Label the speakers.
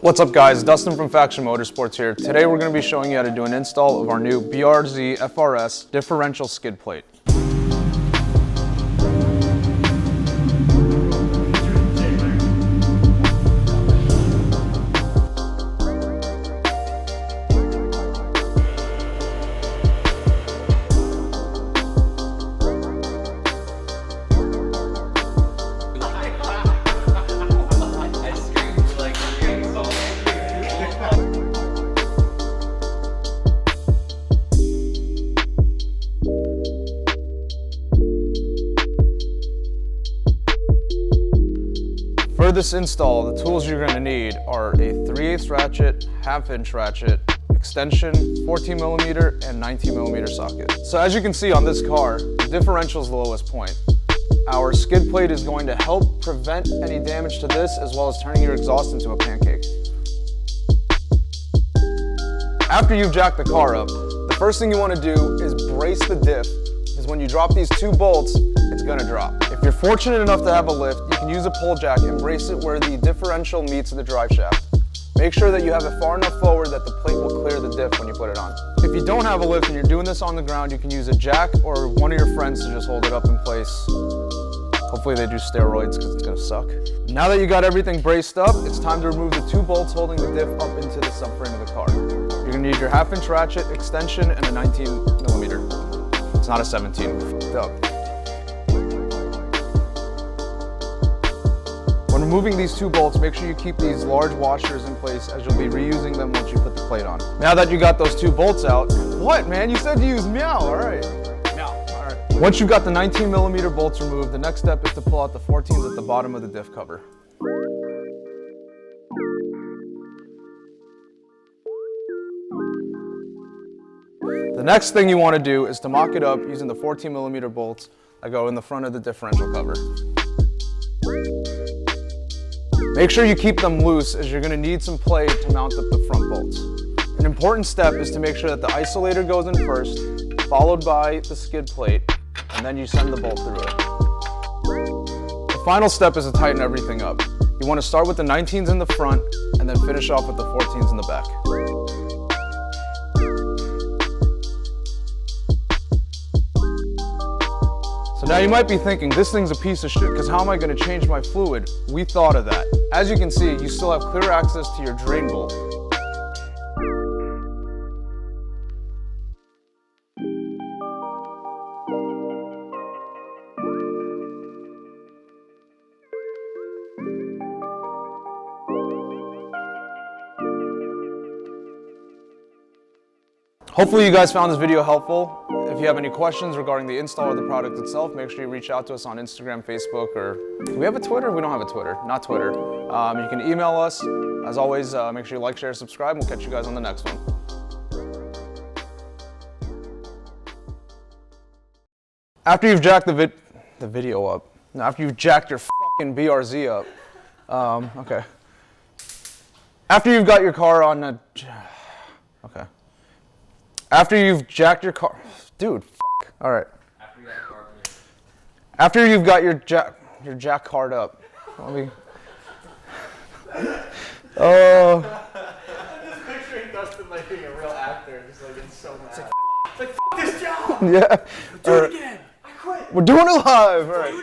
Speaker 1: What's up guys, Dustin from Faction Motorsports here. Today we're going to be showing you how to do an install of our new BRZ FRS differential skid plate. For this install, the tools you're going to need are a 3/8 ratchet, 1/2 inch ratchet, extension, 14mm and 19mm socket. So as you can see on this car, the differential is the lowest point. Our skid plate is going to help prevent any damage to this as well as turning your exhaust into a pancake. After you've jacked the car up, the first thing you want to do is brace the diff, because when you drop these two bolts, it's going to drop. If you're fortunate enough to have a lift, you can use a pull jack and brace it where the differential meets the drive shaft. Make sure that you have it far enough forward that the plate will clear the diff when you put it on. If you don't have a lift and you're doing this on the ground, you can use a jack or one of your friends to just hold it up in place. Hopefully they do steroids because it's going to suck. Now that you got everything braced up, it's time to remove the two bolts holding the diff up into the subframe of the car. You're going to need your 1/2 inch ratchet, extension, and a 19mm. It's not a 17, we fucked up. When removing these two bolts, make sure you keep these large washers in place as you'll be reusing them once you put the plate on. Now that you got those two bolts out, what man, you said to use meow, all right. Meow, all right. Once you've got the 19mm bolts removed, the next step is to pull out the 14s at the bottom of the diff cover. The next thing you want to do is to mock it up using the 14mm bolts that go in the front of the differential cover. Make sure you keep them loose as you're going to need some play to mount up the front bolts. An important step is to make sure that the isolator goes in first, followed by the skid plate, and then you send the bolt through it. The final step is to tighten everything up. You want to start with the 19s in the front and then finish off with the 14s in the back. So now you might be thinking, this thing's a piece of shit because how am I going to change my fluid? We thought of that. As you can see, you still have clear access to your drain bolt. Hopefully you guys found this video helpful. If you have any questions regarding the install or the product itself, make sure you reach out to us on Instagram, Facebook, or do we have a Twitter? We don't have a Twitter, not Twitter. You can email us. As always, make sure you like, share, subscribe, and we'll catch you guys on the next one. After you've jacked the video up, no, after you've jacked your fucking BRZ up, okay. After you've got your car on a, okay. After you've jacked your car, dude, fuck. All right. After you've got your jack card up, let me. Oh. I'm just picturing Dustin like being a real actor, just like it's so mad. It's like fuck this job. Yeah. Do it again. I quit. We're doing it live. All right.